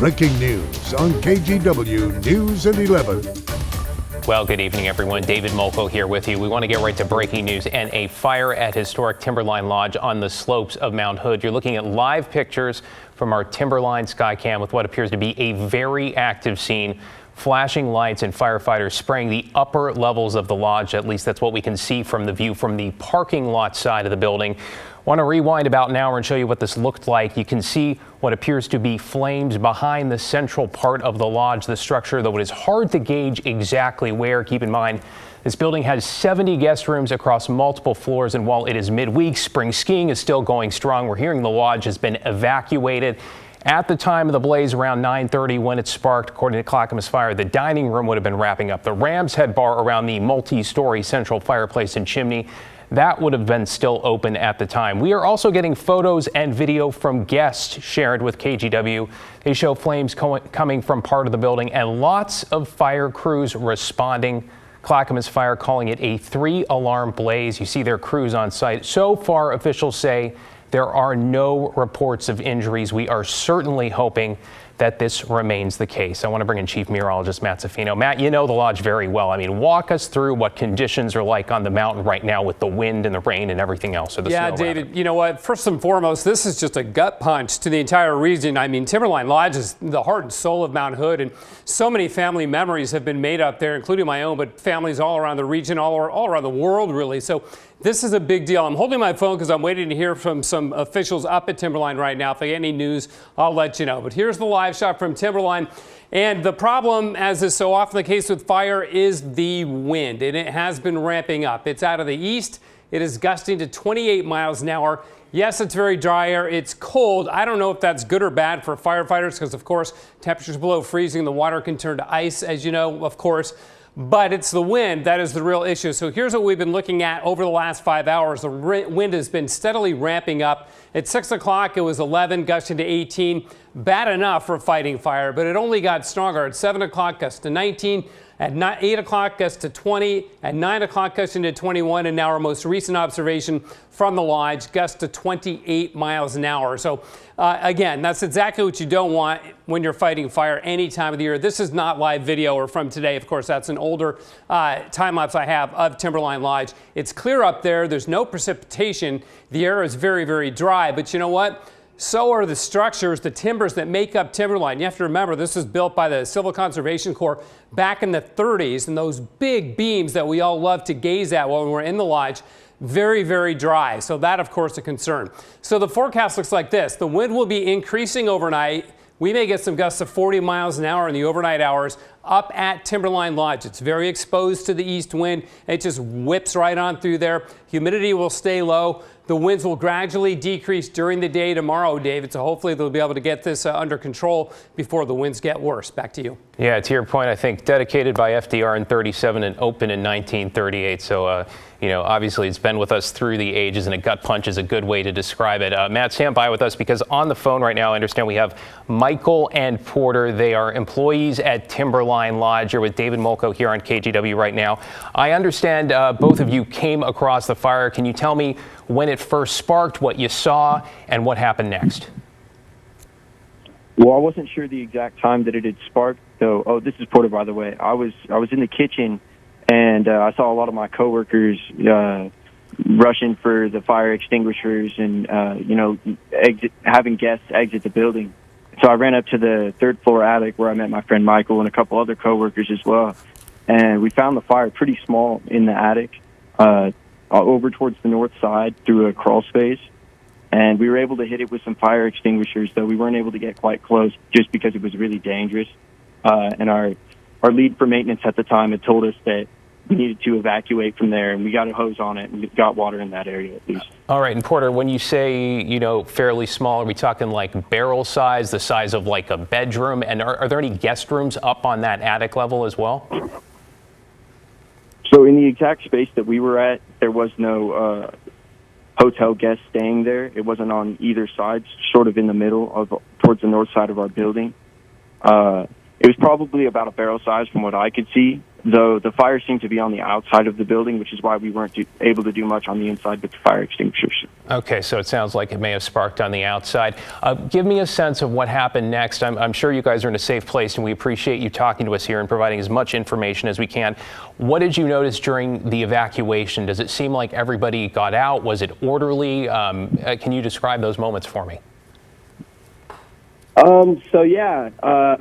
Breaking news on KGW News at 11. Well, good evening, everyone. David Molko here with you. We want to get right to breaking news and a fire at historic Timberline Lodge on the slopes of Mount Hood. You're looking at live pictures from our Timberline Skycam with what appears to be a very active scene. Flashing lights and firefighters spraying the upper levels of the lodge. At least that's what we can see from the view from the parking lot side of the building. Want to rewind about an hour and show you what this looked like. You can see what appears to be flames behind the central part of the lodge, the structure, though it is hard to gauge exactly where. Keep in mind, this building has 70 guest rooms across multiple floors, and while it is midweek, spring skiing is still going strong. We're hearing the lodge has been evacuated. At the time of the blaze, around 9:30 when it sparked, according to Clackamas Fire, the dining room would have been wrapping up. The Ram's Head bar around the multi-story central fireplace and chimney, that would have been still open at the time. We are also getting photos and video from guests shared with KGW. They show flames coming from part of the building and lots of fire crews responding. Clackamas Fire calling it a 3-alarm blaze. You see their crews on site. So far, officials say there are no reports of injuries. We are certainly hoping that this remains the case. I want to bring in Chief Meteorologist Matt Zaffino. Matt, you know the lodge very well. I mean, walk us through what conditions are like on the mountain right now with the wind and the rain and everything else. Or the yeah, snow, David, rather. you know what? First and foremost, this is just a gut punch to the entire region. I mean, Timberline Lodge is the heart and soul of Mount Hood, and so many family memories have been made up there, including my own, but families all around the region, all around the world, really. So this is a big deal. I'm holding my phone because I'm waiting to hear from some officials up at Timberline right now. If I get any news, I'll let you know. But here's the live shot from Timberline. And the problem, as is so often the case with fire, is the wind. And it has been ramping up. It's out of the east. It is gusting to 28 miles an hour. Yes, it's very dry air. It's cold. I don't know if that's good or bad for firefighters because, of course, temperatures below freezing. The water can turn to ice, as you know, of course. But it's the wind that is the real issue. So here's what we've been looking at over the last 5 hours. The wind has been steadily ramping up. At 6 o'clock, it was 11, gusting to 18. Bad enough for fighting fire, but it only got stronger. At 7 o'clock, gust to 19. At 8 o'clock, gust to 20. At 9 o'clock, gusting to 21. And now our most recent observation from the lodge, gust to 28 miles an hour. So again, that's exactly what you don't want when you're fighting fire any time of the year. This is not live video or from today. Of course, that's an older time lapse I have of Timberline Lodge. It's clear up there. There's no precipitation. The air is very, very dry. But you know what? So are the structures, the timbers that make up Timberline. You have to remember, this was built by the Civil Conservation Corps back in the 30s, and those big beams that we all love to gaze at while we're in the lodge, very, very dry. So that, of course, a concern. So the forecast looks like this. The wind will be increasing overnight. We may get some gusts of 40 miles an hour in the overnight hours up at Timberline Lodge. It's very exposed to the east wind. It just whips right on through there. Humidity will stay low. The winds will gradually decrease during the day tomorrow, David, so hopefully they'll be able to get this under control before the winds get worse. Back to you. Yeah, to your point, I think dedicated by FDR in 37 and open in 1938. So, you know, obviously it's been with us through the ages, and a gut punch is a good way to describe it. Matt, stand by with us because on the phone right now, I understand we have Michael and Porter. They are employees at Timberline Lodge. You're with David Molko here on KGW right now. I understand both of you came across the fire. Can you tell me when it first sparked, what you saw, and what happened next? Well, I wasn't sure the exact time that it had sparked. So, this is Porter, by the way. I was in the kitchen, and I saw a lot of my coworkers rushing for the fire extinguishers and having guests exit the building. So I ran up to the third floor attic where I met my friend Michael and a couple other coworkers as well, and we found the fire pretty small in the attic, over towards the north side through a crawl space. And we were able to hit it with some fire extinguishers, though we weren't able to get quite close just because it was really dangerous. And our lead for maintenance at the time had told us that we needed to evacuate from there, and we got a hose on it and got water in that area at least. All right, and Porter, when you say, you know, fairly small, are we talking like barrel size, the size of like a bedroom? And are there any guest rooms up on that attic level as well? So in the exact space that we were at, there was no hotel guests staying there. It wasn't on either side, sort of in the middle towards the north side of our building. It was probably about a barrel size from what I could see. though the fire seemed to be on the outside of the building, which is why we weren't able to do much on the inside with the fire extinguishers. Okay, so it sounds like it may have sparked on the outside. Give me a sense of what happened next. I'm sure you guys are in a safe place, and we appreciate you talking to us here and providing as much information as we can. What did you notice during the evacuation? Does it seem like everybody got out? Was it orderly? Can you describe those moments for me?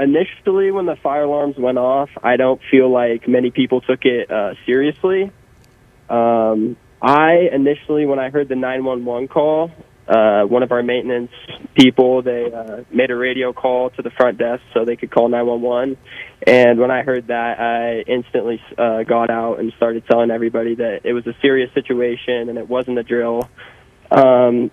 Initially when the fire alarms went off, I don't feel like many people took it seriously. When I heard the 911 call, one of our maintenance people, they made a radio call to the front desk so they could call 911. And when I heard that, I instantly got out and started telling everybody that it was a serious situation and it wasn't a drill. Me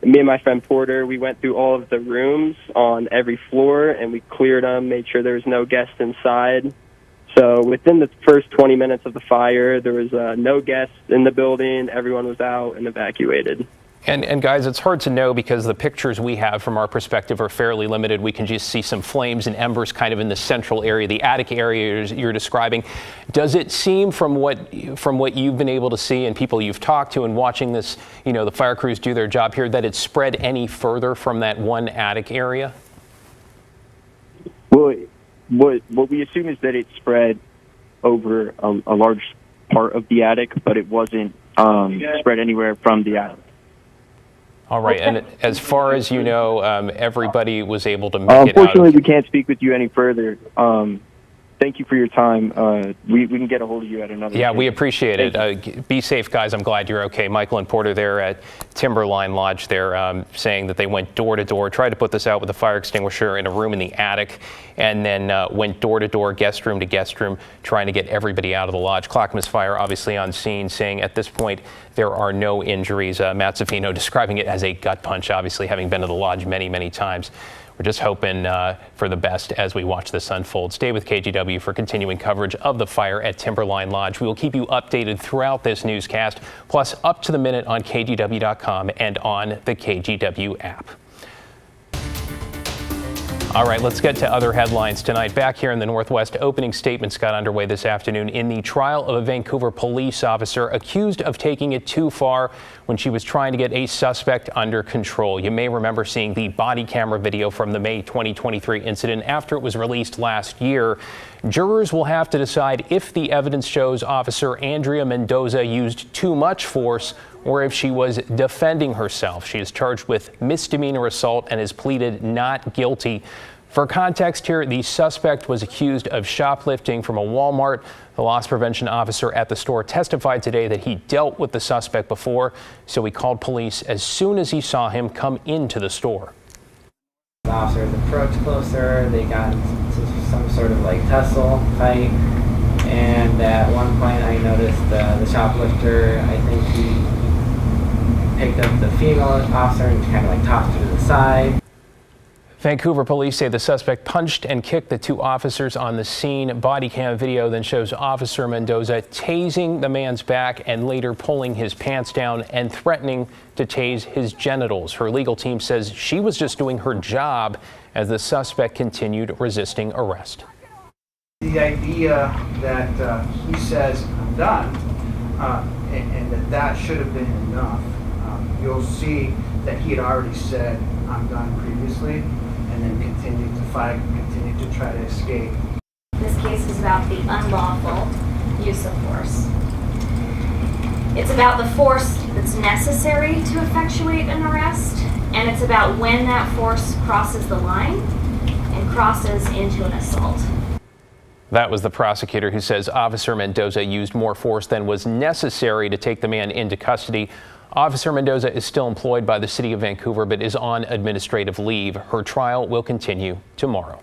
and my friend Porter, we went through all of the rooms on every floor and we cleared them, made sure there was no guests inside. So within the first 20 minutes of the fire, there was no guests in the building. Everyone was out and evacuated. And guys, it's hard to know because the pictures we have from our perspective are fairly limited. We can just see some flames and embers kind of in the central area, the attic area you're describing. Does it seem from what you've been able to see and people you've talked to and watching this, the fire crews do their job here, that it's spread any further from that one attic area? Well, what we assume is that it spread over a large part of the attic, but it wasn't spread anywhere from the attic. All right, and as far as you know, everybody was able to make it out. Unfortunately, we can't speak with you any further. Thank you for your time. We can get a hold of you at another Yeah, time. we appreciate it. Be safe, guys. I'm glad you're okay. Michael and Porter there at Timberline Lodge, they're saying that they went door to door, tried to put this out with a fire extinguisher in a room in the attic, and then went door to door, guest room to guest room, trying to get everybody out of the lodge. Clackamas Fire obviously on scene, saying at this point there are no injuries. Matt Zaffino describing it as a gut punch, obviously having been to the lodge many, many times. We're just hoping for the best as we watch this unfold. Stay with KGW for continuing coverage of the fire at Timberline Lodge. We will keep you updated throughout this newscast, plus up to the minute on KGW.com and on the KGW app. All right, let's get to other headlines tonight. Back here in the Northwest, opening statements got underway this afternoon in the trial of a Vancouver police officer accused of taking it too far when she was trying to get a suspect under control. You may remember seeing the body camera video from the May 2023 incident after it was released last year. Jurors will have to decide if the evidence shows Officer Andrea Mendoza used too much force or if she was defending herself. She is charged with misdemeanor assault and has pleaded not guilty. For context here, the suspect was accused of shoplifting from a Walmart. The loss prevention officer at the store testified today that he dealt with the suspect before, so he called police as soon as he saw him come into the store. The officers approached closer, they got into some sort of tussle fight, and at one point I noticed the shoplifter, I think he picked up the female officer and kind of tossed her to the side. Vancouver police say the suspect punched and kicked the two officers on the scene. Body cam video then shows Officer Mendoza tasing the man's back and later pulling his pants down and threatening to tase his genitals. Her legal team says she was just doing her job as the suspect continued resisting arrest. The idea that he says, I'm done, and that should have been enough. You'll see that he had already said, I'm done previously, and then continued to fight, continued to try to escape. This case is about the unlawful use of force. It's about the force that's necessary to effectuate an arrest, and it's about when that force crosses the line and crosses into an assault. That was the prosecutor who says Officer Mendoza used more force than was necessary to take the man into custody. Officer Mendoza is still employed by the city of Vancouver but is on administrative leave. Her trial will continue tomorrow.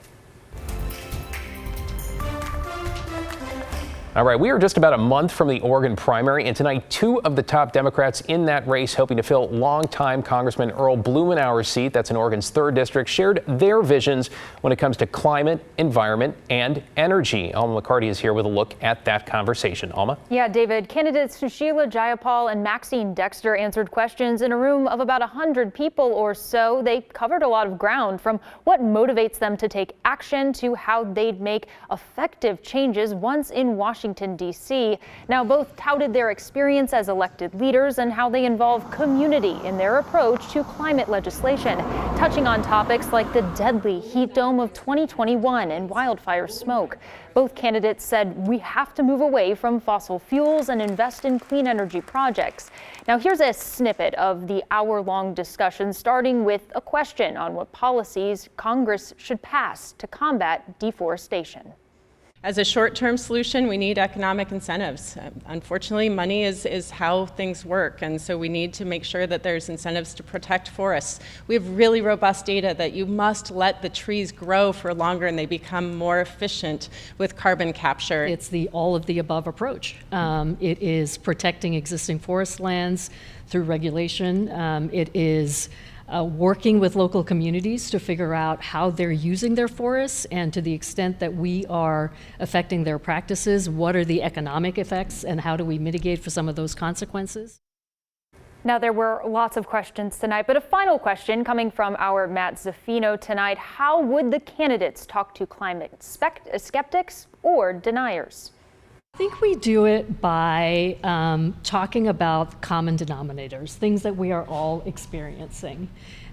All right, we are just about a month from the Oregon primary, and tonight, two of the top Democrats in that race hoping to fill longtime Congressman Earl Blumenauer's seat, that's in Oregon's 3rd District, shared their visions when it comes to climate, environment, and energy. Alma McCarty is here with a look at that conversation. Alma? Yeah, David, candidates Sushila Jayapal and Maxine Dexter answered questions in a room of about 100 people or so. They covered a lot of ground, from what motivates them to take action to how they'd make effective changes once in Washington Washington, D.C. Now, both touted their experience as elected leaders and how they involve community in their approach to climate legislation, touching on topics like the deadly heat dome of 2021 and wildfire smoke. Both candidates said we have to move away from fossil fuels and invest in clean energy projects. Now, here's a snippet of the hour-long discussion, starting with a question on what policies Congress should pass to combat deforestation. As a short-term solution, we need economic incentives. Unfortunately, money is how things work, and so we need to make sure that there's incentives to protect forests. We have really robust data that you must let the trees grow for longer and they become more efficient with carbon capture. It's the all-of-the-above approach. It is protecting existing forest lands through regulation. It is working with local communities to figure out how they're using their forests, and to the extent that we are affecting their practices, what are the economic effects and how do we mitigate for some of those consequences? Now, there were lots of questions tonight, but a final question coming from our Matt Zaffino tonight. How would the candidates talk to climate skeptics or deniers? I think we do it by talking about common denominators, things that we are all experiencing.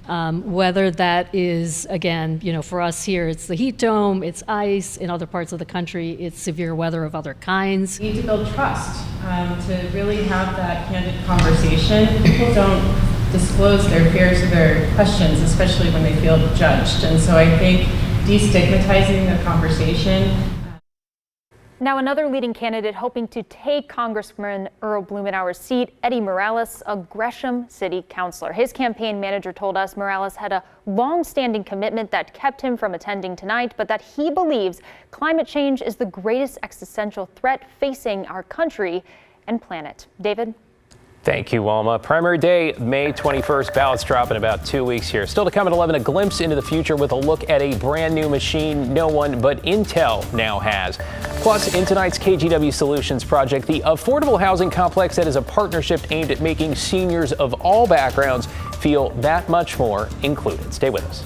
Whether that is, again, for us here, it's the heat dome, it's ice. In other parts of the country, it's severe weather of other kinds. We need to build trust to really have that candid conversation. People don't disclose their fears or their questions, especially when they feel judged. And so I think destigmatizing the conversation. Now, another leading candidate hoping to take Congressman Earl Blumenauer's seat, Eddie Morales, a Gresham City councilor. His campaign manager told us Morales had a long-standing commitment that kept him from attending tonight, but that he believes climate change is the greatest existential threat facing our country and planet. David? Thank you, Walma. Primary day, May 21st. Ballots drop in about 2 weeks here. Still to come at 11, a glimpse into the future with a look at a brand new machine no one but Intel now has. Plus, in tonight's KGW Solutions project, the affordable housing complex that is a partnership aimed at making seniors of all backgrounds feel that much more included. Stay with us.